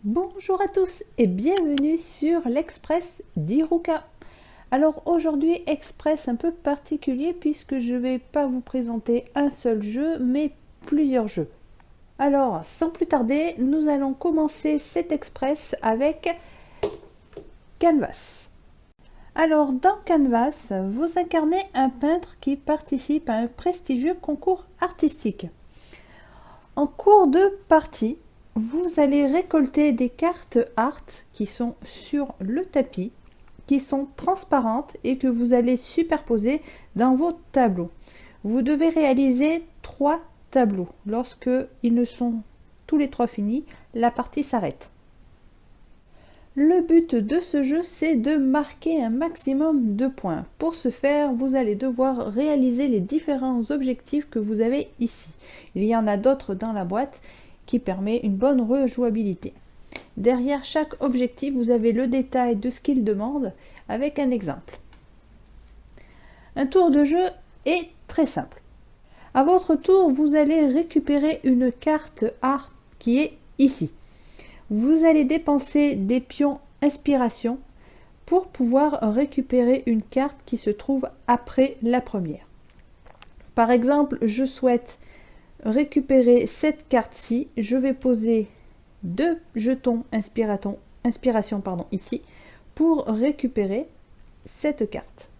Bonjour à tous et bienvenue sur l'Express d'Iruka. Alors aujourd'hui, Express un peu particulier puisque je ne vais pas vous présenter un seul jeu mais plusieurs jeux. Alors sans plus tarder, nous allons commencer cet Express avec Canvas. Alors dans Canvas, vous incarnez un peintre qui participe à un prestigieux concours artistique. En cours de partie, vous allez récolter des cartes art qui sont sur le tapis, qui sont transparentes et que vous allez superposer dans vos tableaux. Vous devez réaliser 3 tableaux. Lorsque ils ne sont tous les 3 finis, la partie s'arrête. Le but de ce jeu, c'est de marquer un maximum de points. Pour ce faire, vous allez devoir réaliser les différents objectifs que vous avez ici. Il y en a d'autres dans la boîte qui permet une bonne rejouabilité. Derrière chaque objectif, vous avez le détail de ce qu'il demande avec un exemple. Un tour de jeu est très simple. À votre tour, vous allez récupérer une carte art qui est ici. Vous allez dépenser des pions inspiration pour pouvoir récupérer une carte qui se trouve après la première. Par exemple, je souhaite récupérer cette carte-ci. Je vais poser 2 jetons inspiration ici pour récupérer cette carte.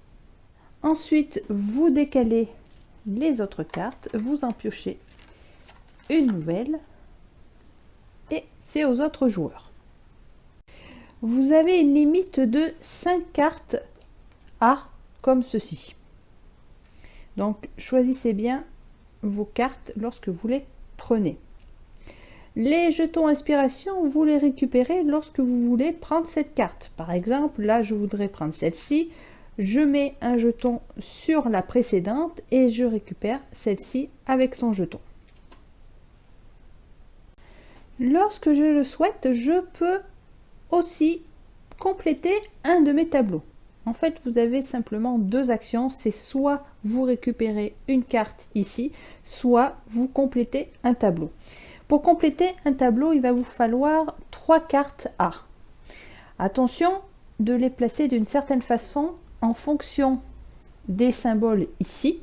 Ensuite, vous décalez les autres cartes, vous en piochez une nouvelle et c'est aux autres joueurs. Vous avez une limite de 5 cartes art comme ceci. Donc choisissez bien vos cartes lorsque vous les prenez. Les jetons inspiration, vous les récupérez lorsque vous voulez prendre cette carte. Par exemple, là je voudrais prendre celle-ci. Je mets un jeton sur la précédente et je récupère celle-ci avec son jeton. Lorsque je le souhaite, je peux aussi compléter un de mes tableaux. En fait, vous avez simplement 2 actions, c'est soit vous récupérez une carte ici, soit vous complétez un tableau. Pour compléter un tableau, il va vous falloir 3 cartes A. Attention de les placer d'une certaine façon en fonction des symboles ici,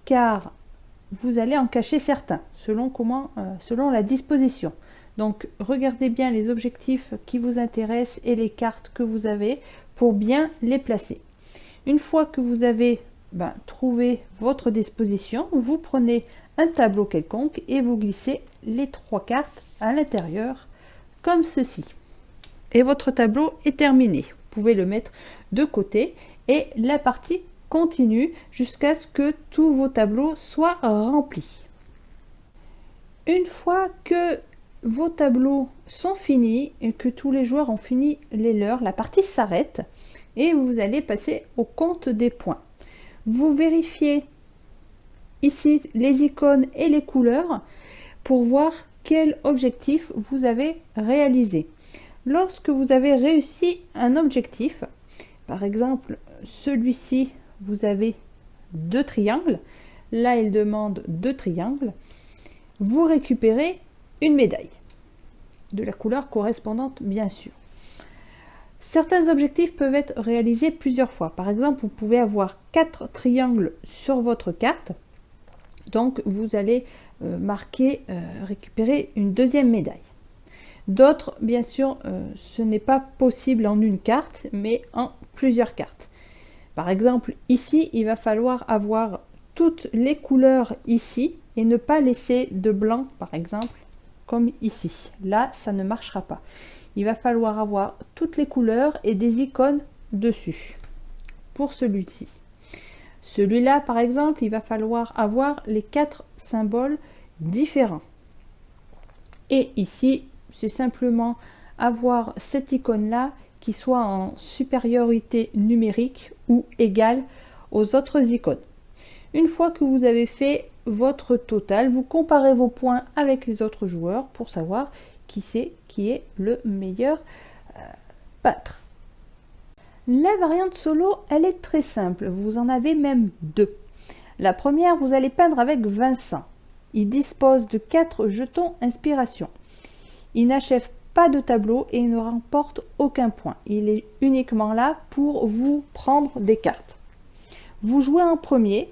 car vous allez en cacher certains, selon la disposition. Donc regardez bien les objectifs qui vous intéressent et les cartes que vous avez pour bien les placer. Une fois que vous avez trouvé votre disposition, vous prenez un tableau quelconque et vous glissez les 3 cartes à l'intérieur comme ceci. Et votre tableau est terminé. Vous pouvez le mettre de côté et la partie continue jusqu'à ce que tous vos tableaux soient remplis. Une fois que vos tableaux sont finis et que tous les joueurs ont fini les leurs, la partie s'arrête et vous allez passer au compte des points. Vous vérifiez ici les icônes et les couleurs pour voir quel objectif vous avez réalisé. Lorsque vous avez réussi un objectif, par exemple celui-ci, vous avez 2 triangles, là il demande 2 triangles, vous récupérez une médaille de la couleur correspondante bien sûr. Certains objectifs peuvent être réalisés plusieurs fois. Par exemple, vous pouvez avoir 4 triangles sur votre carte, donc vous allez récupérer une deuxième médaille. D'autres, bien sûr, ce n'est pas possible en une carte, mais en plusieurs cartes. Par exemple, ici, il va falloir avoir toutes les couleurs ici et ne pas laisser de blanc, par exemple, comme ici. Là, ça ne marchera pas. Il va falloir avoir toutes les couleurs et des icônes dessus. Pour celui-ci. Celui-là, par exemple, il va falloir avoir les 4 symboles différents. Et ici, c'est simplement avoir cette icône-là qui soit en supériorité numérique ou égale aux autres icônes. Une fois que vous avez fait votre total, vous comparez vos points avec les autres joueurs pour savoir qui est le meilleur peintre. La variante solo, elle est très simple, vous en avez même 2. La première, vous allez peindre avec Vincent. Il dispose de 4 jetons inspiration. Il n'achève pas de tableau et ne remporte aucun point. Il est uniquement là pour vous prendre des cartes. Vous jouez en premier,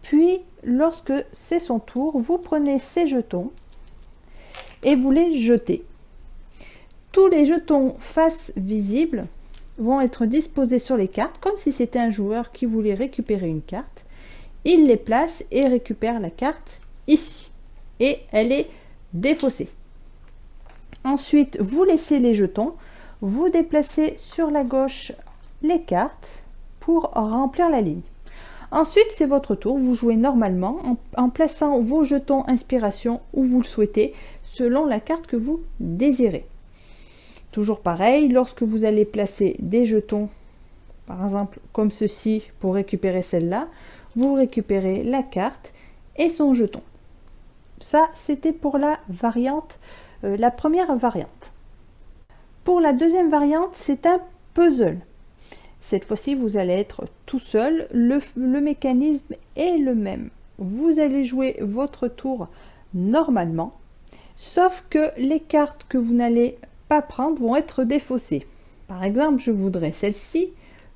puis lorsque c'est son tour, vous prenez ces jetons et vous les jetez. Tous les jetons face visibles vont être disposés sur les cartes comme si c'était un joueur qui voulait récupérer une carte. Il les place et récupère la carte ici et elle est défaussée. Ensuite, vous laissez les jetons, vous déplacez sur la gauche les cartes pour remplir la ligne. Ensuite, c'est votre tour, vous jouez normalement en plaçant vos jetons inspiration où vous le souhaitez, selon la carte que vous désirez. Toujours pareil, lorsque vous allez placer des jetons, par exemple comme ceci pour récupérer celle-là, vous récupérez la carte et son jeton. Ça, c'était pour la variante, la première variante. Pour la deuxième variante, c'est un puzzle. Cette fois-ci, vous allez être tout seul. Le mécanisme est le même. Vous allez jouer votre tour normalement, sauf que les cartes que vous n'allez pas prendre vont être défaussées. Par exemple, je voudrais celle-ci.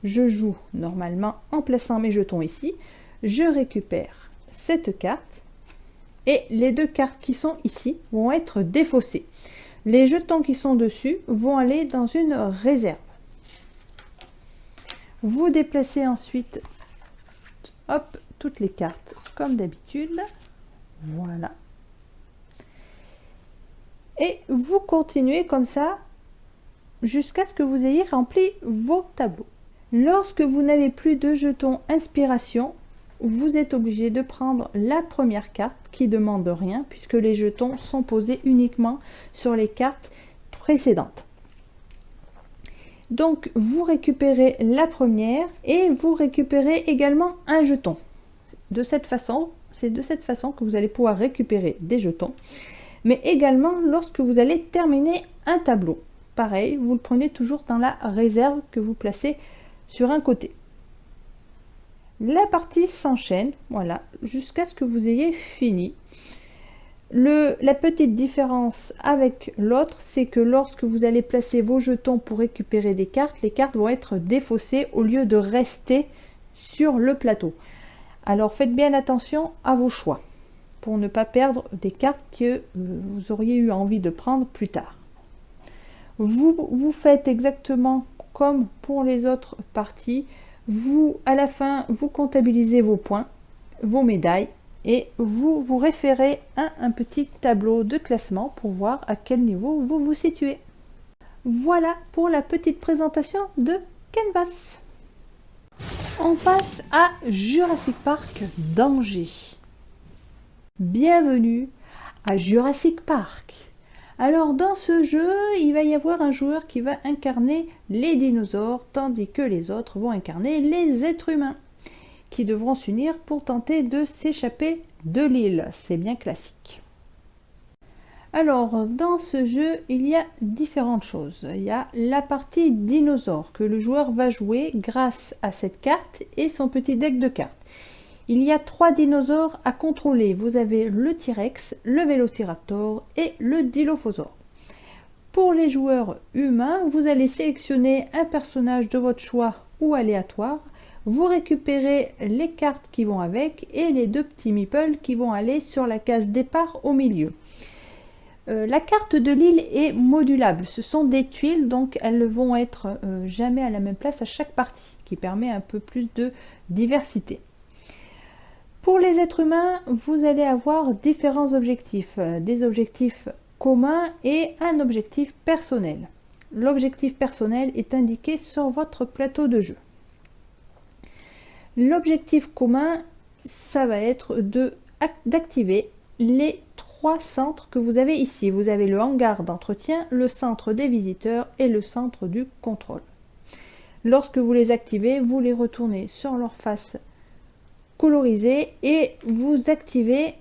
Je joue normalement en plaçant mes jetons ici. Je récupère cette carte et les deux cartes qui sont ici vont être défaussées. Les jetons qui sont dessus vont aller dans une réserve. Vous déplacez ensuite hop, toutes les cartes comme d'habitude. Voilà. Et vous continuez comme ça jusqu'à ce que vous ayez rempli vos tableaux. Lorsque vous n'avez plus de jetons inspiration, vous êtes obligé de prendre la première carte qui demande rien puisque les jetons sont posés uniquement sur les cartes précédentes. Donc vous récupérez la première et vous récupérez également un jeton. De cette façon, c'est de cette façon que vous allez pouvoir récupérer des jetons. Mais également lorsque vous allez terminer un tableau. Pareil, vous le prenez toujours dans la réserve que vous placez sur un côté. La partie s'enchaîne, voilà, jusqu'à ce que vous ayez fini. La petite différence avec l'autre, c'est que lorsque vous allez placer vos jetons pour récupérer des cartes, les cartes vont être défaussées au lieu de rester sur le plateau. Alors faites bien attention à vos choix pour ne pas perdre des cartes que vous auriez eu envie de prendre plus tard. Vous faites exactement comme pour les autres parties. Vous, à la fin, vous comptabilisez vos points, vos médailles et vous vous référez à un petit tableau de classement pour voir à quel niveau vous vous situez. Voilà pour la petite présentation de Canvas. On passe à Jurassic Park d'Angers. Bienvenue à Jurassic Park. Alors dans ce jeu, il va y avoir un joueur qui va incarner les dinosaures, tandis que les autres vont incarner les êtres humains, qui devront s'unir pour tenter de s'échapper de l'île. C'est bien classique. Alors dans ce jeu, il y a différentes choses. Il y a la partie dinosaure que le joueur va jouer grâce à cette carte et son petit deck de cartes. Il y a 3 dinosaures à contrôler. Vous avez le T-Rex, le Vélociraptor et le Dilophosaure. Pour les joueurs humains, vous allez sélectionner un personnage de votre choix ou aléatoire. Vous récupérez les cartes qui vont avec et les 2 petits meeples qui vont aller sur la case départ au milieu. La carte de l'île est modulable. Ce sont des tuiles, donc elles ne vont être jamais à la même place à chaque partie, qui permet un peu plus de diversité. Pour les êtres humains, vous allez avoir différents objectifs, des objectifs communs et un objectif personnel. L'objectif personnel est indiqué sur votre plateau de jeu. L'objectif commun, ça va être d'activer les 3 centres que vous avez ici. Vous avez le hangar d'entretien, le centre des visiteurs et le centre du contrôle. Lorsque vous les activez, vous les retournez sur leur face colorisée et vous activez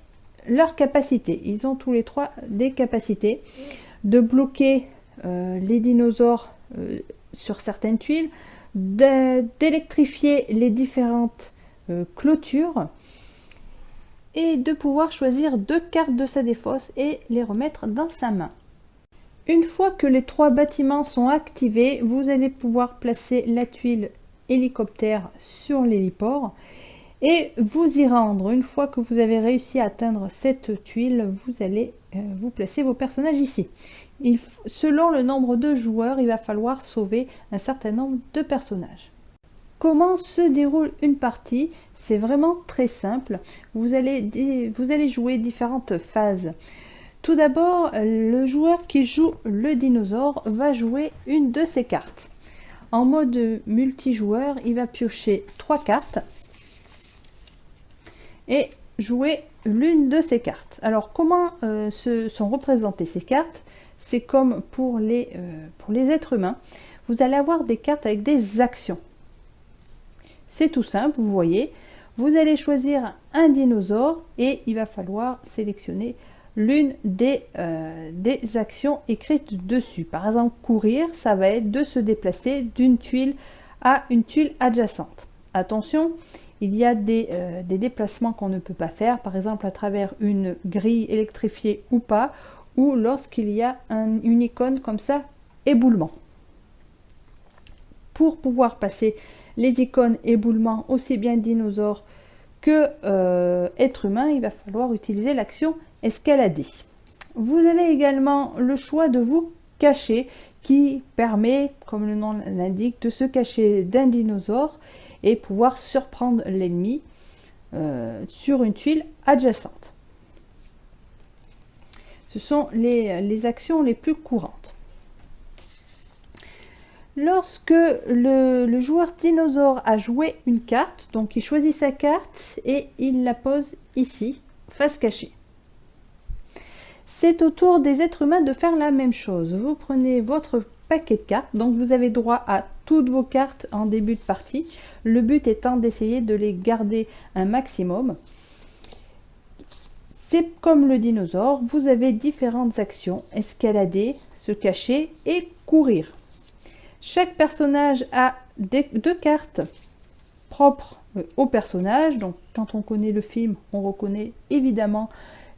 leur capacité. Ils ont tous les 3 des capacités de bloquer les dinosaures sur certaines tuiles, d'électrifier les différentes clôtures et de pouvoir choisir 2 cartes de sa défausse et les remettre dans sa main. Une fois que les 3 bâtiments sont activés, vous allez pouvoir placer la tuile hélicoptère sur l'héliport et vous y rendre. Une fois que vous avez réussi à atteindre cette tuile, vous allez vous placer vos personnages ici. Selon le nombre de joueurs, il va falloir sauver un certain nombre de personnages. Comment se déroule une partie? C'est vraiment très simple. Vous allez jouer différentes phases. Tout d'abord, le joueur qui joue le dinosaure va jouer une de ses cartes. En mode multijoueur, il va piocher 3 cartes et jouer l'une de ces cartes. Alors, comment sont représentées ces cartes? C'est comme pour les êtres humains. Vous allez avoir des cartes avec des actions. C'est tout simple, vous voyez. Vous allez choisir un dinosaure et il va falloir sélectionner l'une des actions écrites dessus. Par exemple, courir, ça va être de se déplacer d'une tuile à une tuile adjacente. Attention, il y a des déplacements qu'on ne peut pas faire, par exemple à travers une grille électrifiée ou pas, ou lorsqu'il y a une icône comme ça, éboulement. Pour pouvoir passer les icônes éboulement, aussi bien dinosaures que être humain, il va falloir utiliser l'action escalader. Vous avez également le choix de vous cacher qui permet, comme le nom l'indique, de se cacher d'un dinosaure et pouvoir surprendre l'ennemi sur une tuile adjacente. Ce sont les actions les plus courantes. Lorsque le joueur dinosaure a joué une carte, donc il choisit sa carte et il la pose ici, face cachée. C'est au tour des êtres humains de faire la même chose. Vous prenez votre paquet de cartes, donc vous avez droit à toutes vos cartes en début de partie. Le but étant d'essayer de les garder un maximum. C'est comme le dinosaure, vous avez différentes actions, escalader, se cacher et courir. Chaque personnage a 2 cartes propres au personnage. Donc, quand on connaît le film, on reconnaît évidemment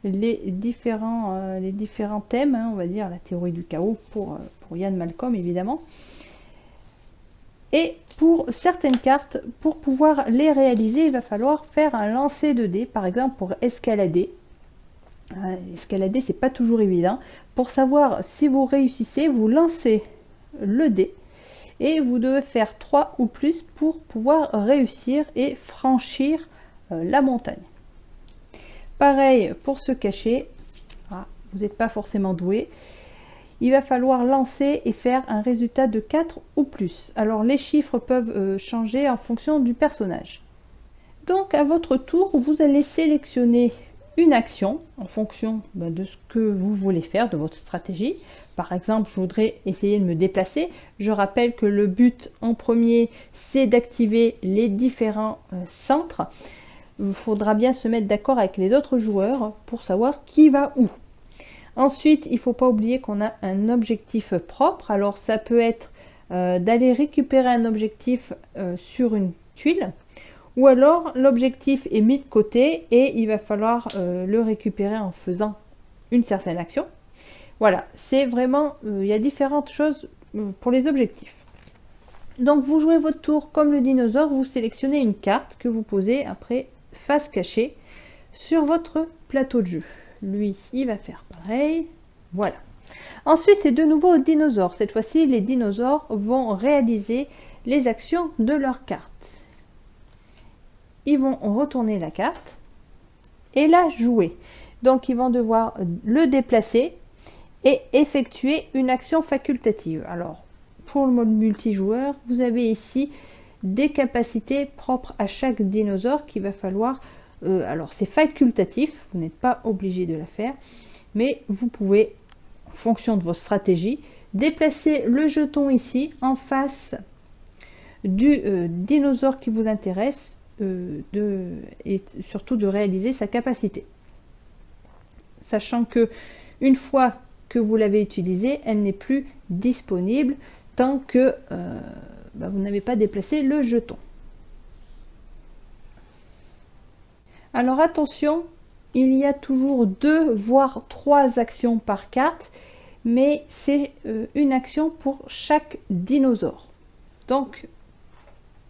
les différents thèmes, hein, on va dire la théorie du chaos pour Ian Malcolm, évidemment. Et pour certaines cartes, pour pouvoir les réaliser, il va falloir faire un lancer de dés, par exemple pour escalader. Escalader, c'est pas toujours évident. Pour savoir si vous réussissez, vous lancez le dé et vous devez faire 3 ou plus pour pouvoir réussir et franchir la montagne. Pareil pour se cacher, vous n'êtes pas forcément doué, il va falloir lancer et faire un résultat de 4 ou plus. Alors les chiffres peuvent changer en fonction du personnage. Donc à votre tour, vous allez sélectionner une action en fonction de ce que vous voulez faire, de votre stratégie. Par exemple, je voudrais essayer de me déplacer. Je rappelle que le but en premier, c'est d'activer les différents centres. Il faudra bien se mettre d'accord avec les autres joueurs pour savoir qui va où. Ensuite, il ne faut pas oublier qu'on a un objectif propre. Alors ça peut être d'aller récupérer un objectif sur une tuile, ou alors l'objectif est mis de côté et il va falloir le récupérer en faisant une certaine action. Voilà, c'est vraiment, il y a différentes choses pour les objectifs. Donc vous jouez votre tour comme le dinosaure, vous sélectionnez une carte que vous posez après face cachée sur votre plateau de jeu. Lui, il va faire pareil. Voilà. Ensuite, c'est de nouveau aux dinosaures. Cette fois-ci, les dinosaures vont réaliser les actions de leur carte. Ils vont retourner la carte et la jouer. Donc, ils vont devoir le déplacer et effectuer une action facultative. Alors, pour le mode multijoueur, vous avez ici des capacités propres à chaque dinosaure qu'il va falloir... alors, c'est facultatif, vous n'êtes pas obligé de la faire, mais vous pouvez, en fonction de votre stratégie, déplacer le jeton ici en face du dinosaure qui vous intéresse et surtout de réaliser sa capacité. Sachant que une fois que vous l'avez utilisée, elle n'est plus disponible tant que vous n'avez pas déplacé le jeton. Alors attention, il y a toujours 2 voire 3 actions par carte mais c'est une action pour chaque dinosaure. Donc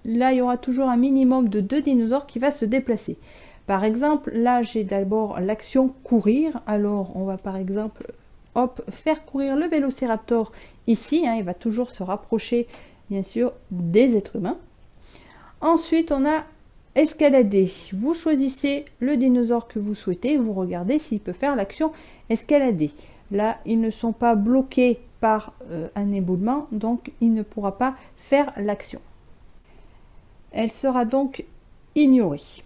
là, il y aura toujours un minimum de 2 dinosaures qui va se déplacer. Par exemple, là, j'ai d'abord l'action courir. Alors, on va par exemple, hop, faire courir le Vélociraptor ici. Il va toujours se rapprocher, bien sûr, des êtres humains. Ensuite, on a escalader. Vous choisissez le dinosaure que vous souhaitez. Vous regardez s'il peut faire l'action escalader. Là, ils ne sont pas bloqués par un éboulement, donc il ne pourra pas faire l'action. Elle sera donc ignorée.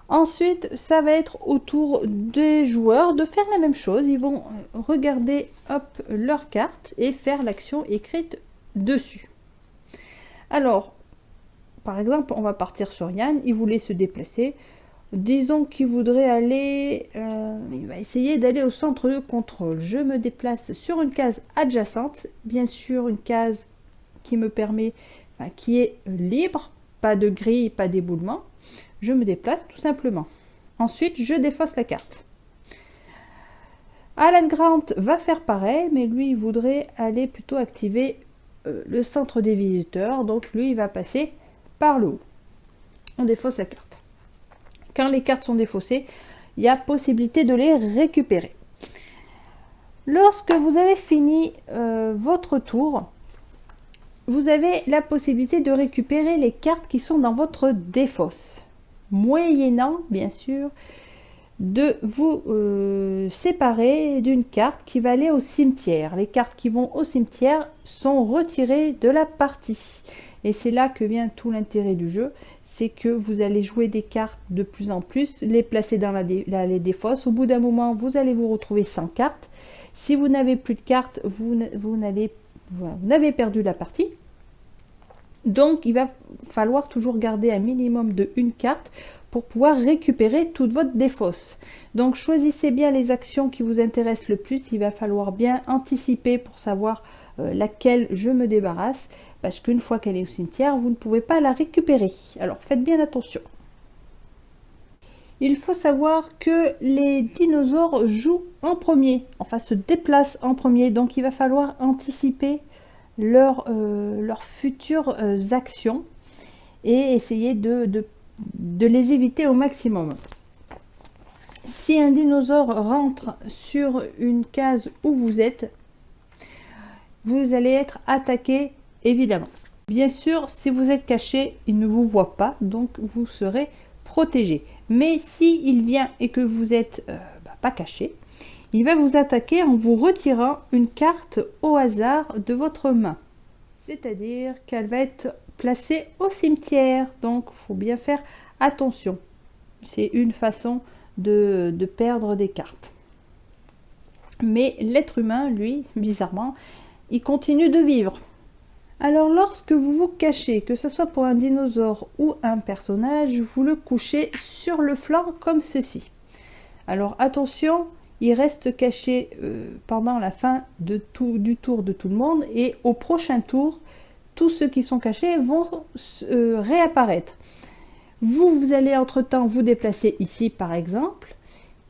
Ensuite, ça va être au tour des joueurs de faire la même chose. Ils vont regarder hop, leur carte et faire l'action écrite dessus. Alors, par exemple, on va partir sur Yann. Il voulait se déplacer. Disons qu'il voudrait aller... il va essayer d'aller au centre de contrôle. Je me déplace sur une case adjacente. Bien sûr, une case qui me permet... qui est libre. Pas de grille, pas d'éboulement. Je me déplace tout simplement. Ensuite, je défausse la carte. Alan Grant va faire pareil, mais lui, il voudrait aller plutôt activer le centre des visiteurs. Donc, lui, il va passer par le haut. On défausse la carte. Quand les cartes sont défaussées, il y a possibilité de les récupérer. Lorsque vous avez fini votre tour, vous avez la possibilité de récupérer les cartes qui sont dans votre défausse, moyennant bien sûr de vous séparer d'une carte qui va aller au cimetière. Les cartes qui vont au cimetière sont retirées de la partie. Et c'est là que vient tout l'intérêt du jeu, c'est que vous allez jouer des cartes de plus en plus, les placer dans les défausse. Au bout d'un moment, vous allez vous retrouver sans cartes. Si vous n'avez plus de cartes, vous n'avez perdu la partie. Donc, il va falloir toujours garder un minimum de une carte pour pouvoir récupérer toute votre défausse. Donc, choisissez bien les actions qui vous intéressent le plus. Il va falloir bien anticiper pour savoir laquelle je me débarrasse. Parce qu'une fois qu'elle est au cimetière, vous ne pouvez pas la récupérer. Alors, faites bien attention. Il faut savoir que les dinosaures jouent en premier, enfin se déplacent en premier. Donc, il va falloir anticiper leurs futures actions et essayer de les éviter au maximum. Si un dinosaure rentre sur une case où vous êtes, vous allez être attaqué évidemment. Bien sûr, si vous êtes caché, il ne vous voit pas, donc vous serez protégé. Mais si il vient et que vous êtes pas caché, il va vous attaquer en vous retirant une carte au hasard de votre main. C'est-à-dire qu'elle va être placée au cimetière. Donc, il faut bien faire attention. C'est une façon de perdre des cartes. Mais l'être humain, lui, bizarrement, il continue de vivre. Alors, lorsque vous vous cachez, que ce soit pour un dinosaure ou un personnage, vous le couchez sur le flanc comme ceci. Alors, attention, il reste caché pendant la fin du tour de tout le monde, et au prochain tour, tous ceux qui sont cachés vont réapparaître. Vous allez entre-temps vous déplacer ici, par exemple.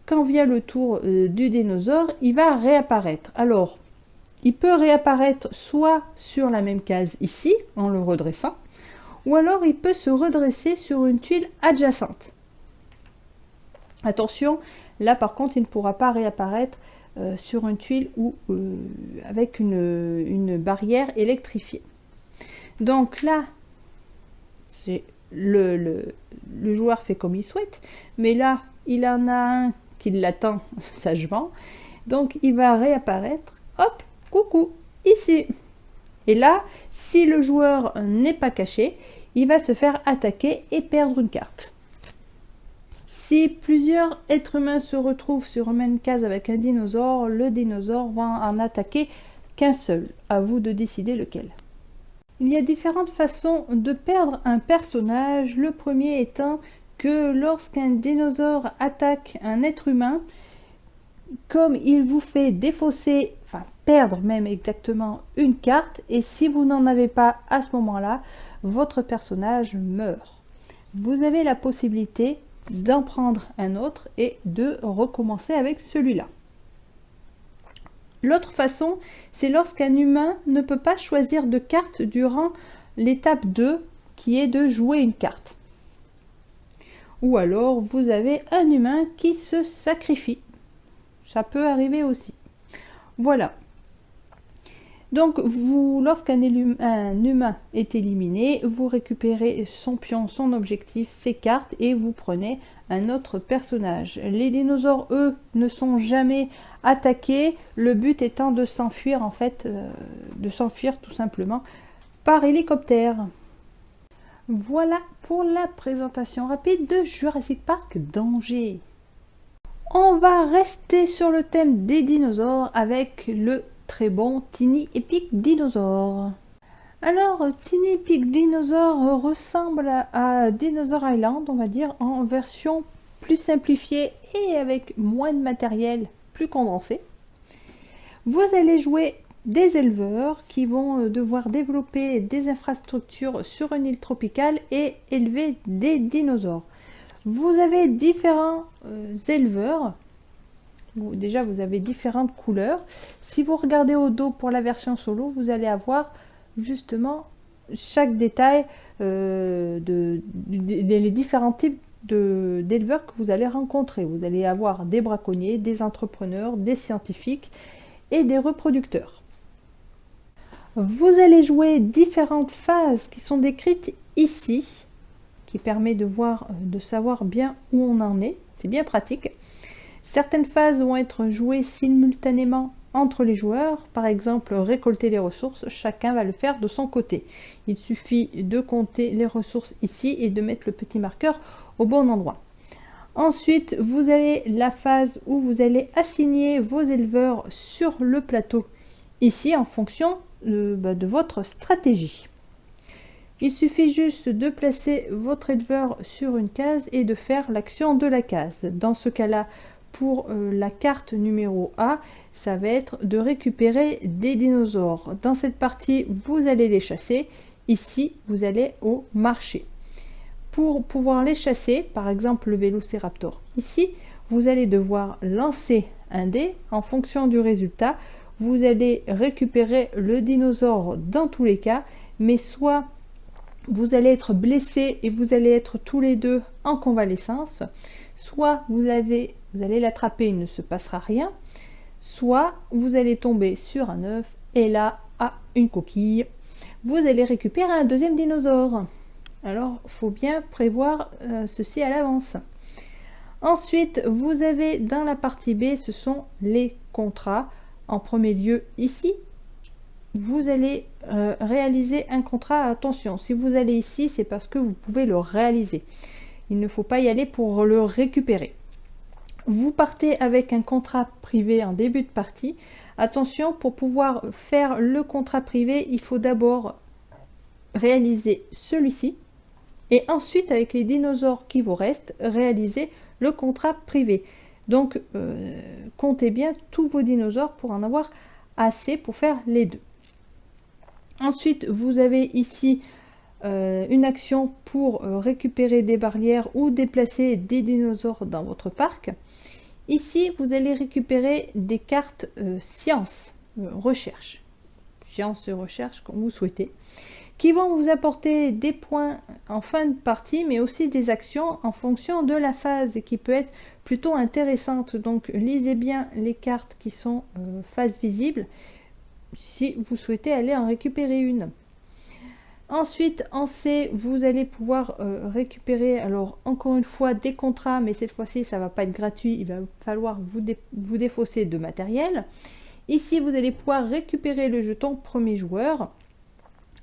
Quand vient le tour du dinosaure, il va réapparaître. Alors, il peut réapparaître soit sur la même case ici, en le redressant, ou alors il peut se redresser sur une tuile adjacente. Attention, là par contre, il ne pourra pas réapparaître sur une tuile ou avec une barrière électrifiée. Donc là, c'est le joueur fait comme il souhaite, mais là, il en a un qui l'attend sagement, donc il va réapparaître, hop, coucou, ici. Et là, si le joueur n'est pas caché, il va se faire attaquer et perdre une carte. Si plusieurs êtres humains se retrouvent sur une même case avec un dinosaure, le dinosaure va en attaquer qu'un seul. À vous de décider lequel. Il y a différentes façons de perdre un personnage. Le premier étant que lorsqu'un dinosaure attaque un être humain, comme il vous fait défausser, enfin perdre même exactement une carte, et si vous n'en avez pas à ce moment-là, votre personnage meurt. Vous avez la possibilité d'en prendre un autre et de recommencer avec celui-là. L'autre façon, c'est lorsqu'un humain ne peut pas choisir de carte durant l'étape 2, qui est de jouer une carte. Ou alors, vous avez un humain qui se sacrifie. Ça peut arriver aussi. Voilà. Donc, lorsqu'un humain est éliminé, vous récupérez son pion, son objectif, ses cartes et vous prenez un autre personnage. Les dinosaures, eux, ne sont jamais attaqués. Le but étant de s'enfuir, en fait, de s'enfuir tout simplement par hélicoptère. Voilà pour la présentation rapide de Jurassic Park d'Angers. On va rester sur le thème des dinosaures avec le très bon Tiny Epic Dinosaur. Alors, Tiny Epic Dinosaur ressemble à Dinosaur Island, on va dire, en version plus simplifiée et avec moins de matériel, plus condensé. Vous allez jouer des éleveurs qui vont devoir développer des infrastructures sur une île tropicale et élever des dinosaures. Vous avez différents éleveurs. Déjà, vous avez différentes couleurs. Si vous regardez au dos pour la version solo, vous allez avoir justement chaque détail des différents types d'éleveurs que vous allez rencontrer. Vous allez avoir des braconniers, des entrepreneurs, des scientifiques et des reproducteurs. Vous allez jouer différentes phases qui sont décrites ici, qui permet de savoir bien où on en est. C'est bien pratique. Certaines phases vont être jouées simultanément entre les joueurs. Par exemple, récolter les ressources, chacun va le faire de son côté. Il suffit de compter les ressources ici et de mettre le petit marqueur au bon endroit. Ensuite, vous avez la phase où vous allez assigner vos éleveurs sur le plateau, ici en fonction de votre stratégie. Il suffit juste de placer votre éleveur sur une case et de faire l'action de la case. Dans ce cas-là, pour la carte numéro A, ça va être de récupérer des dinosaures. Dans cette partie, vous allez les chasser. Ici, vous allez au marché. Pour pouvoir les chasser, par exemple le Vélociraptor, ici, vous allez devoir lancer un dé. En fonction du résultat, vous allez récupérer le dinosaure dans tous les cas, mais soit vous allez être blessé et vous allez être tous les deux en convalescence, soit vous allez l'attraper, il ne se passera rien, soit vous allez tomber sur un œuf et là, une coquille, vous allez récupérer un deuxième dinosaure. Alors, il faut bien prévoir ceci à l'avance. Ensuite, vous avez dans la partie B, ce sont les contrats. En premier lieu, ici, vous allez réaliser un contrat. Attention, si vous allez ici, c'est parce que vous pouvez le réaliser. Il ne faut pas y aller pour le récupérer. Vous partez avec un contrat privé en début de partie. Attention, pour pouvoir faire le contrat privé, il faut d'abord réaliser celui-ci. Et ensuite, avec les dinosaures qui vous restent, réaliser le contrat privé. Donc, comptez bien tous vos dinosaures pour en avoir assez pour faire les deux. Ensuite, vous avez ici une action pour récupérer des barrières ou déplacer des dinosaures dans votre parc. Ici, vous allez récupérer des cartes sciences, recherche, sciences et recherche, comme vous souhaitez, qui vont vous apporter des points en fin de partie, mais aussi des actions en fonction de la phase et qui peut être plutôt intéressante. Donc, lisez bien les cartes qui sont phase visible si vous souhaitez aller en récupérer une. Ensuite, en C, vous allez pouvoir récupérer, alors encore une fois, des contrats, mais cette fois-ci, ça ne va pas être gratuit, il va falloir vous défausser de matériel. Ici, vous allez pouvoir récupérer le jeton premier joueur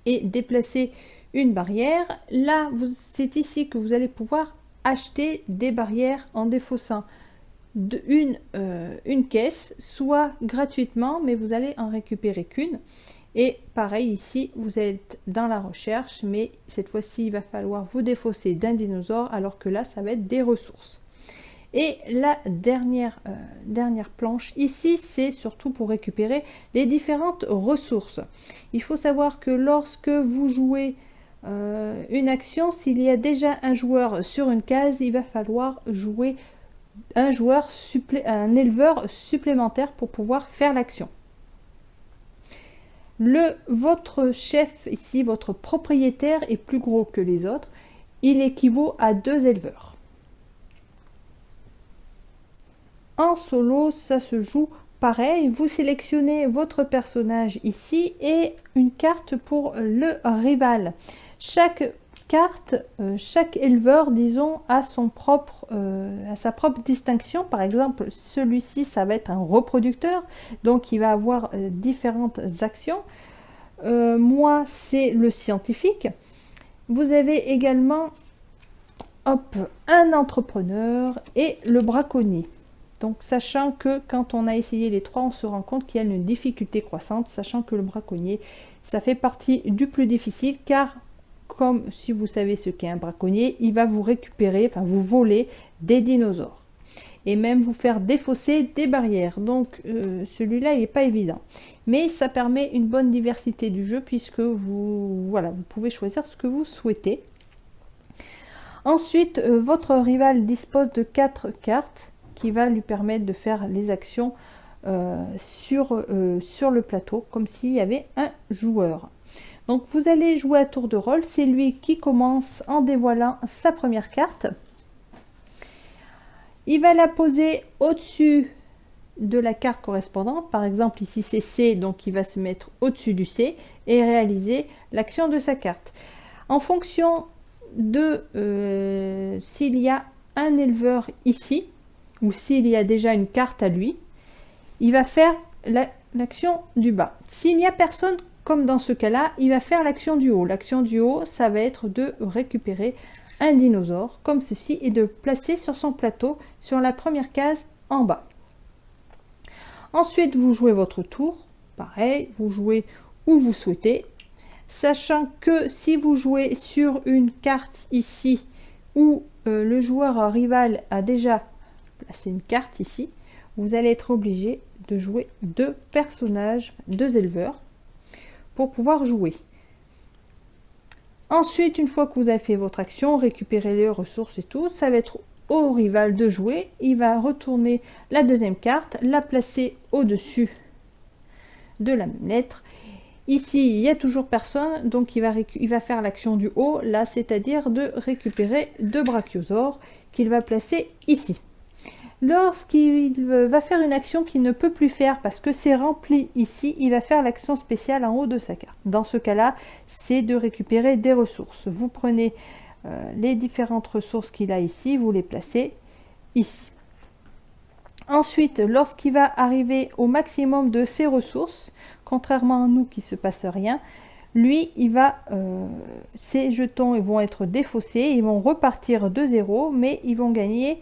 et déplacer une barrière. Là, c'est ici que vous allez pouvoir acheter des barrières en défaussant une caisse, soit gratuitement, mais vous allez en récupérer qu'une. Et pareil ici, vous êtes dans la recherche, mais cette fois-ci, il va falloir vous défausser d'un dinosaure, alors que là, ça va être des ressources. Et la dernière planche ici, c'est surtout pour récupérer les différentes ressources. Il faut savoir que lorsque vous jouez une action, s'il y a déjà un joueur sur une case, il va falloir jouer un éleveur supplémentaire pour pouvoir faire l'action. Votre chef ici, votre propriétaire est plus gros que les autres. Il équivaut à 2 éleveurs. En solo, ça se joue pareil. Vous sélectionnez votre personnage ici et une carte pour le rival. Chaque carte, chaque éleveur, disons, a sa propre distinction. Par exemple, celui-ci, ça va être un reproducteur, donc il va avoir différentes actions. Moi, c'est le scientifique. Vous avez également un entrepreneur et le braconnier. Donc, sachant que quand on a essayé les trois, on se rend compte qu'il y a une difficulté croissante, sachant que le braconnier, ça fait partie du plus difficile, car comme si vous savez ce qu'est un braconnier, il va vous récupérer, enfin vous voler des dinosaures. Et même vous faire défausser des barrières. Donc, celui-là, il n'est pas évident. Mais ça permet une bonne diversité du jeu, puisque vous pouvez choisir ce que vous souhaitez. Ensuite, votre rival dispose de 4 cartes qui va lui permettre de faire les actions sur le plateau, comme s'il y avait un joueur. Donc vous allez jouer à tour de rôle, c'est lui qui commence en dévoilant sa première carte. Il va la poser au-dessus de la carte correspondante, par exemple ici c'est C, donc il va se mettre au-dessus du C et réaliser l'action de sa carte. En fonction de s'il y a un éleveur ici, ou s'il y a déjà une carte à lui, il va faire l'action du bas. S'il n'y a personne, comme dans ce cas-là, il va faire l'action du haut. L'action du haut, ça va être de récupérer un dinosaure, comme ceci, et de le placer sur son plateau, sur la première case en bas. Ensuite, vous jouez votre tour. Pareil, vous jouez où vous souhaitez. Sachant que si vous jouez sur une carte ici, où le joueur rival a déjà placé une carte ici, vous allez être obligé de jouer 2 personnages, 2 éleveurs, pour pouvoir jouer. Ensuite, une fois que vous avez fait votre action, récupérer les ressources et tout, ça va être au rival de jouer. Il va retourner la deuxième carte, la placer au-dessus de la même lettre. Ici, il n'y a toujours personne, donc il va faire l'action du haut, là, c'est-à-dire de récupérer 2 brachiosaures qu'il va placer ici. Lorsqu'il va faire une action qu'il ne peut plus faire parce que c'est rempli ici, il va faire l'action spéciale en haut de sa carte. Dans ce cas-là, c'est de récupérer des ressources. Vous prenez les différentes ressources qu'il a ici, vous les placez ici. Ensuite, lorsqu'il va arriver au maximum de ses ressources, contrairement à nous qui ne se passe rien, lui, ses jetons vont être défaussés, ils vont repartir de 0, mais ils vont gagner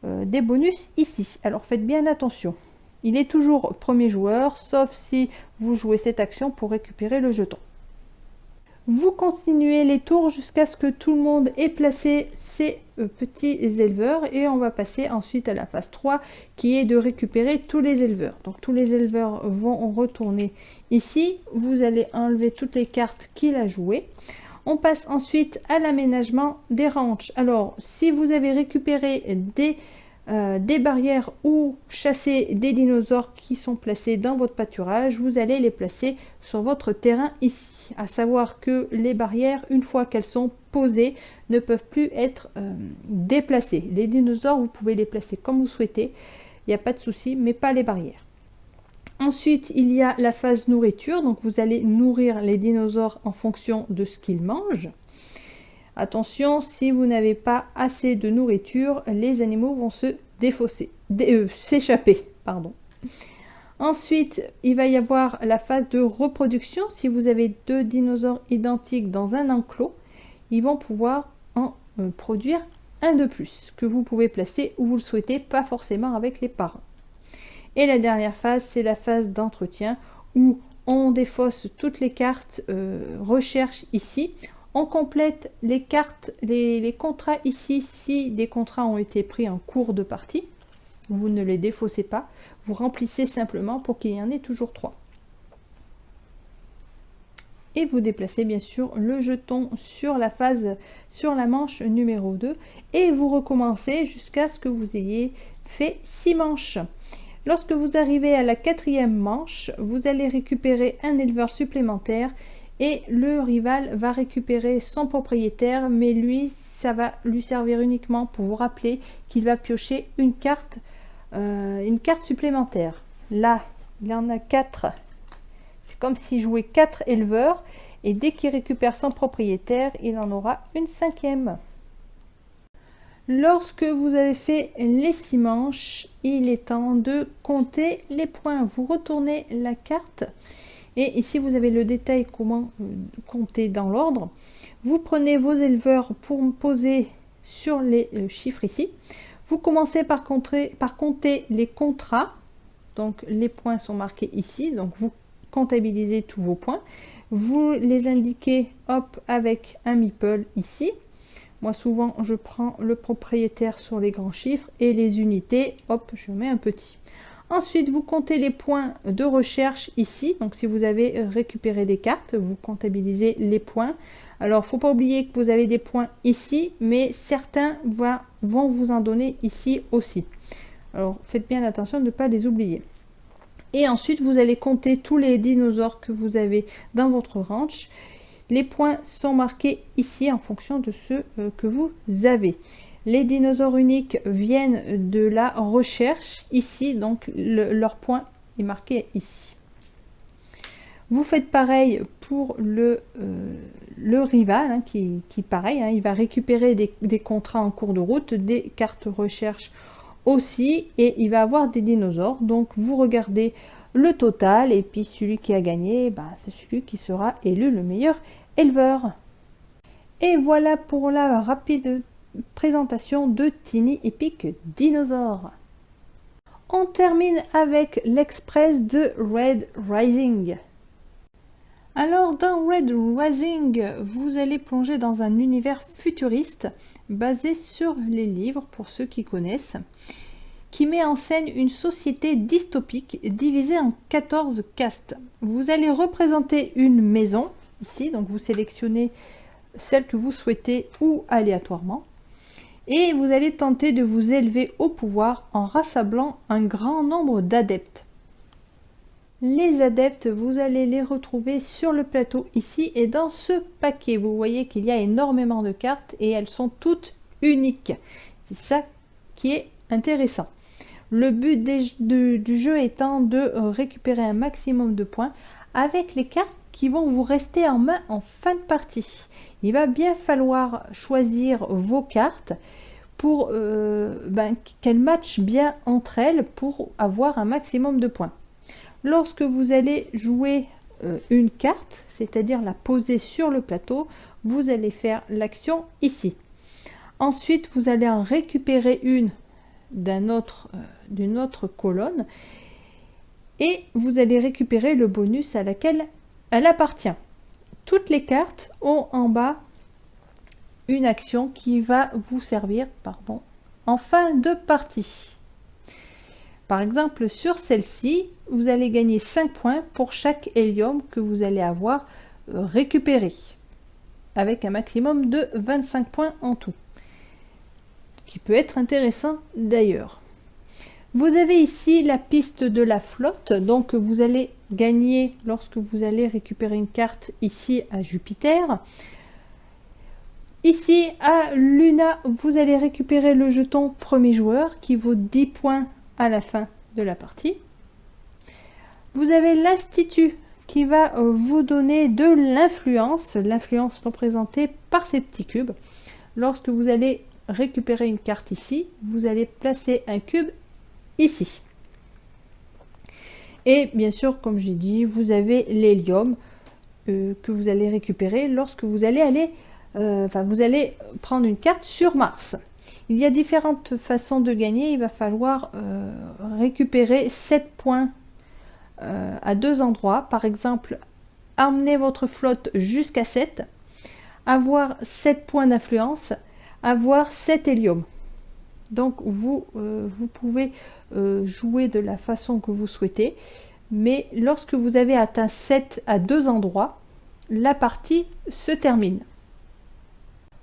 des bonus ici. Alors faites bien attention. Il est toujours premier joueur, sauf si vous jouez cette action pour récupérer le jeton. Vous continuez les tours jusqu'à ce que tout le monde ait placé ses petits éleveurs et on va passer ensuite à la phase 3 qui est de récupérer tous les éleveurs. Donc tous les éleveurs vont retourner ici. Vous allez enlever toutes les cartes qu'il a jouées. On passe ensuite à l'aménagement des ranchs. Alors, si vous avez récupéré des barrières ou chassé des dinosaures qui sont placés dans votre pâturage, vous allez les placer sur votre terrain ici. À savoir que les barrières, une fois qu'elles sont posées, ne peuvent plus être déplacées. Les dinosaures, vous pouvez les placer comme vous souhaitez, il n'y a pas de souci, mais pas les barrières. Ensuite, il y a la phase nourriture, donc vous allez nourrir les dinosaures en fonction de ce qu'ils mangent. Attention, si vous n'avez pas assez de nourriture, les animaux vont se s'échapper. Ensuite, il va y avoir la phase de reproduction. Si vous avez 2 dinosaures identiques dans un enclos, ils vont pouvoir en produire un de plus, que vous pouvez placer où vous le souhaitez, pas forcément avec les parents. Et la dernière phase, c'est la phase d'entretien où on défausse toutes les cartes recherche ici. On complète les cartes, les contrats ici, si des contrats ont été pris en cours de partie. Vous ne les défaussez pas, vous remplissez simplement pour qu'il y en ait toujours 3. Et vous déplacez bien sûr le jeton sur la manche numéro 2 et vous recommencez jusqu'à ce que vous ayez fait 6 manches. Lorsque vous arrivez à la 4e manche, vous allez récupérer un éleveur supplémentaire et le rival va récupérer son propriétaire, mais lui, ça va lui servir uniquement pour vous rappeler qu'il va piocher une carte supplémentaire. Là, il en a 4. C'est comme s'il jouait 4 éleveurs et dès qu'il récupère son propriétaire, il en aura une 5e. Lorsque vous avez fait les 6 manches, il est temps de compter les points. Vous retournez la carte et ici vous avez le détail comment compter dans l'ordre. Vous prenez vos éleveurs pour poser sur les chiffres ici. Vous commencez par compter les contrats. Donc les points sont marqués ici. Donc vous comptabilisez tous vos points. Vous les indiquez hop avec un meeple ici. Moi souvent je prends le propriétaire sur les grands chiffres et les unités, hop, je mets un petit. Ensuite vous comptez les points de recherche ici. Donc si vous avez récupéré des cartes, vous comptabilisez les points. Alors faut pas oublier que vous avez des points ici, mais certains vont vous en donner ici aussi. Alors faites bien attention de ne pas les oublier. Et ensuite vous allez compter tous les dinosaures que vous avez dans votre ranch. Les points sont marqués ici en fonction de ceux que vous avez. Les dinosaures uniques viennent de la recherche ici, donc leur point est marqué ici. Vous faites pareil pour le rival, hein, qui pareil, hein, il va récupérer des contrats en cours de route, des cartes recherche aussi, et il va avoir des dinosaures. Donc vous regardez le total, et puis celui qui a gagné, c'est celui qui sera élu le meilleur éleveur. Et voilà pour la rapide présentation de Tiny Epic Dinosaur. On termine avec l'Express de Red Rising. Alors dans Red Rising, vous allez plonger dans un univers futuriste basé sur les livres, pour ceux qui connaissent, qui met en scène une société dystopique divisée en 14 castes. Vous allez représenter une maison, ici, donc vous sélectionnez celle que vous souhaitez ou aléatoirement, et vous allez tenter de vous élever au pouvoir en rassemblant un grand nombre d'adeptes. Les adeptes, vous allez les retrouver sur le plateau ici et dans ce paquet. Vous voyez qu'il y a énormément de cartes et elles sont toutes uniques. C'est ça qui est intéressant. Le but du jeu étant de récupérer un maximum de points avec les cartes qui vont vous rester en main en fin de partie. Il va bien falloir choisir vos cartes pour qu'elles matchent bien entre elles pour avoir un maximum de points. Lorsque vous allez jouer une carte, c'est-à-dire la poser sur le plateau, vous allez faire l'action ici. Ensuite, vous allez en récupérer une d'une autre colonne et vous allez récupérer le bonus à laquelle elle appartient. Toutes les cartes ont en bas une action qui va vous servir en fin de partie. Par exemple, sur celle-ci, vous allez gagner 5 points pour chaque hélium que vous allez avoir récupéré, avec un maximum de 25 points en tout, qui peut être intéressant d'ailleurs. Vous avez ici la piste de la flotte, donc vous allez gagner lorsque vous allez récupérer une carte ici à Jupiter. Ici à Luna, vous allez récupérer le jeton premier joueur qui vaut 10 points à la fin de la partie. Vous avez l'Institut qui va vous donner de l'influence représentée par ces petits cubes. Lorsque vous allez récupérer une carte ici, vous allez placer un cube ici. Et bien sûr, comme j'ai dit, vous avez l'hélium que vous allez récupérer lorsque vous allez vous allez prendre une carte sur Mars. Il y a différentes façons de gagner. Il va falloir récupérer 7 points à 2 endroits. Par exemple, emmener votre flotte jusqu'à 7, avoir 7 points d'influence, avoir 7 hélium. Donc vous pouvez jouer de la façon que vous souhaitez. Mais lorsque vous avez atteint 7 à 2 endroits, la partie se termine.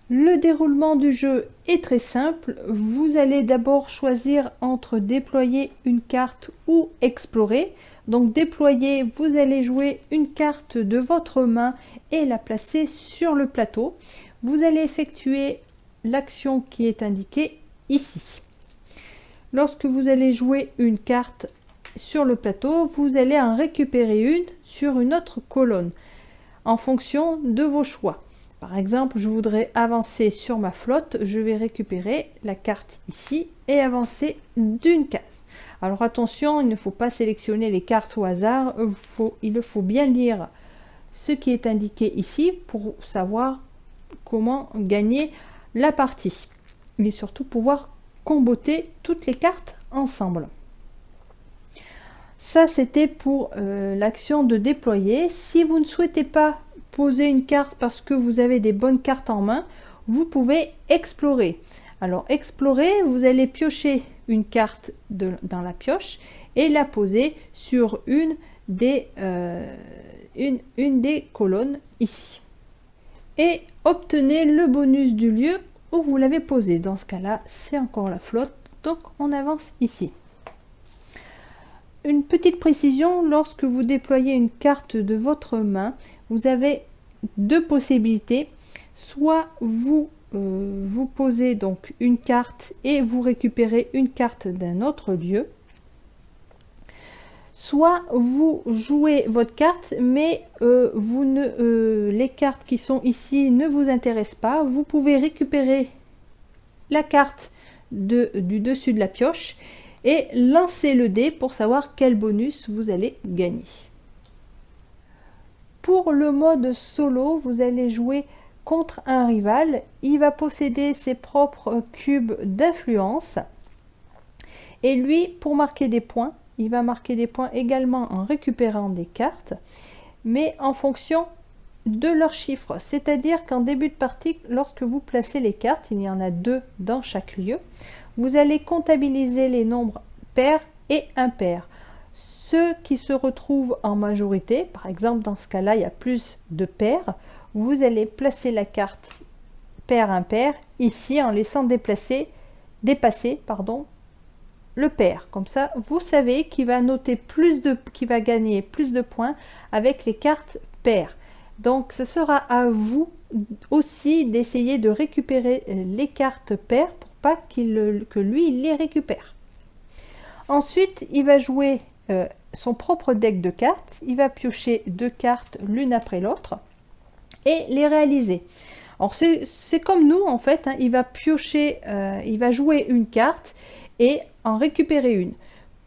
Le déroulement du jeu est très simple. Vous allez d'abord choisir entre déployer une carte ou explorer. Donc déployer, vous allez jouer une carte de votre main et la placer sur le plateau. Vous allez effectuer l'action qui est indiquée ici. Lorsque vous allez jouer une carte sur le plateau, vous allez en récupérer une sur une autre colonne en fonction de vos choix. Par exemple, je voudrais avancer sur ma flotte, je vais récupérer la carte ici et avancer d'une case. Alors attention, il ne faut pas sélectionner les cartes au hasard, il faut bien lire ce qui est indiqué ici pour savoir comment gagner la partie. Mais surtout pouvoir comboter toutes les cartes ensemble. Ça, c'était pour l'action de déployer. Si vous ne souhaitez pas poser une carte parce que vous avez des bonnes cartes en main, vous pouvez explorer. Alors explorer, vous allez piocher une carte dans la pioche et la poser sur une des colonnes ici. Et obtenez le bonus du lieu où vous l'avez posé. Dans ce cas-là, c'est encore la flotte, donc on avance ici. Une petite précision, lorsque vous déployez une carte de votre main, vous avez deux possibilités. Soit vous posez donc une carte et vous récupérez une carte d'un autre lieu. Soit vous jouez votre carte, mais les cartes qui sont ici ne vous intéressent pas. Vous pouvez récupérer la carte du dessus de la pioche et lancer le dé pour savoir quel bonus vous allez gagner. Pour le mode solo, vous allez jouer contre un rival. Il va posséder ses propres cubes d'influence. Et lui, pour marquer des points, il va marquer des points également en récupérant des cartes, mais en fonction de leurs chiffres. C'est-à-dire qu'en début de partie, lorsque vous placez les cartes, il y en a 2 dans chaque lieu, vous allez comptabiliser les nombres pairs et impairs. Ceux qui se retrouvent en majorité, par exemple dans ce cas-là, il y a plus de pairs, vous allez placer la carte pair-impair ici en laissant dépasser le pair. Comme ça, vous savez qu'il va qu'il va gagner plus de points avec les cartes paires. Donc, ce sera à vous aussi d'essayer de récupérer les cartes paires pour pas que lui il les récupère. Ensuite, il va jouer son propre deck de cartes. Il va piocher 2 cartes l'une après l'autre et les réaliser. Alors, c'est comme nous en fait. Il va piocher, il va jouer une carte et en récupérer une.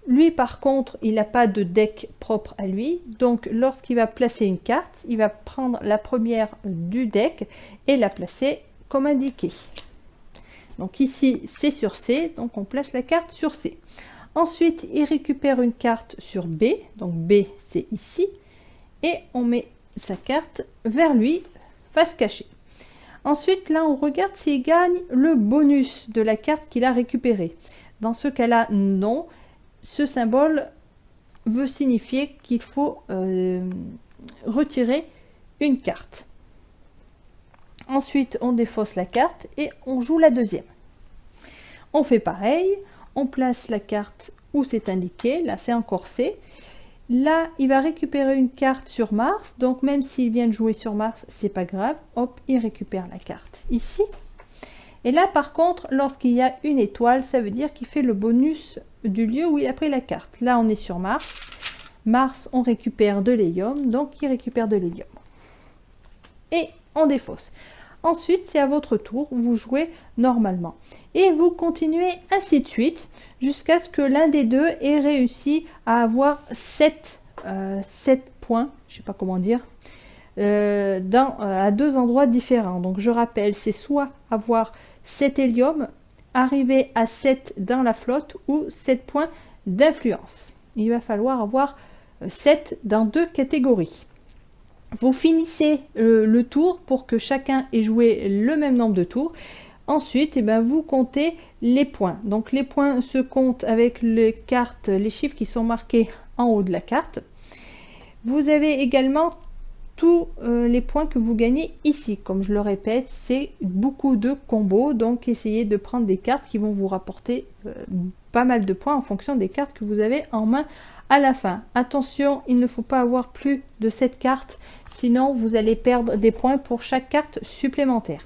Lui par contre, il n'a pas de deck propre à lui, donc lorsqu'il va placer une carte, il va prendre la première du deck et la placer comme indiqué. Donc ici c'est sur C, donc on place la carte sur C. Ensuite il récupère une carte sur B, donc B c'est ici, et on met sa carte vers lui, face cachée. Ensuite là on regarde s'il gagne le bonus de la carte qu'il a récupérée. Dans ce cas-là, non. Ce symbole veut signifier qu'il faut retirer une carte. Ensuite, on défausse la carte et on joue la deuxième. On fait pareil. On place la carte où c'est indiqué. Là, c'est encore C. Là, il va récupérer une carte sur Mars. Donc, même s'il vient de jouer sur Mars, c'est pas grave. Hop, il récupère la carte ici. Et là, par contre, lorsqu'il y a une étoile, ça veut dire qu'il fait le bonus du lieu où il a pris la carte. Là, on est sur Mars. Mars, on récupère de l'hélium, donc il récupère de l'hélium. Et on défausse. Ensuite, c'est à votre tour, vous jouez normalement. Et vous continuez ainsi de suite, jusqu'à ce que l'un des deux ait réussi à avoir 7 points, je ne sais pas comment dire, à 2 endroits différents. Donc je rappelle, c'est soit avoir 7 hélium, arriver à 7 dans la flotte ou 7 points d'influence. Il va falloir avoir 7 dans 2 catégories. Vous finissez le tour pour que chacun ait joué le même nombre de tours. Ensuite, vous comptez les points. Donc les points se comptent avec les chiffres qui sont marqués en haut de la carte. Vous avez également tous les points que vous gagnez ici. Comme je le répète, c'est beaucoup de combos, donc essayez de prendre des cartes qui vont vous rapporter pas mal de points en fonction des cartes que vous avez en main à la fin. Attention, il ne faut pas avoir plus de 7 cartes, sinon vous allez perdre des points pour chaque carte supplémentaire.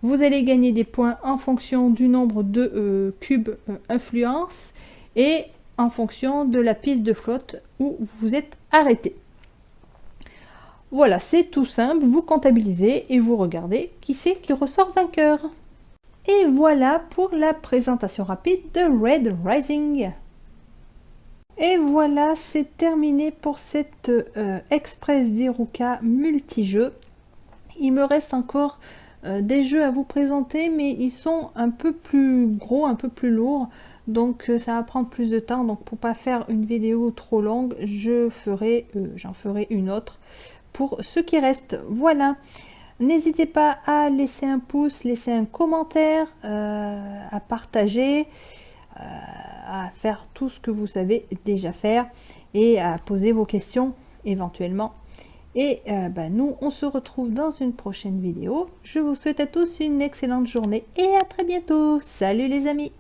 Vous allez gagner des points en fonction du nombre de cubes influence et en fonction de la piste de flotte où vous vous êtes arrêté. Voilà, c'est tout simple, vous comptabilisez et vous regardez qui c'est qui ressort vainqueur. Et voilà pour la présentation rapide de Red Rising. Et voilà, c'est terminé pour cette Express d'Iruka multijeu. Il me reste encore des jeux à vous présenter, mais ils sont un peu plus gros, un peu plus lourds. Donc ça va prendre plus de temps. Donc pour pas faire une vidéo trop longue, j'en ferai une autre pour ce qui reste. Voilà. N'hésitez pas à laisser un pouce, laisser un commentaire, à partager, à faire tout ce que vous savez déjà faire et à poser vos questions éventuellement. Et nous, on se retrouve dans une prochaine vidéo. Je vous souhaite à tous une excellente journée et à très bientôt. Salut les amis!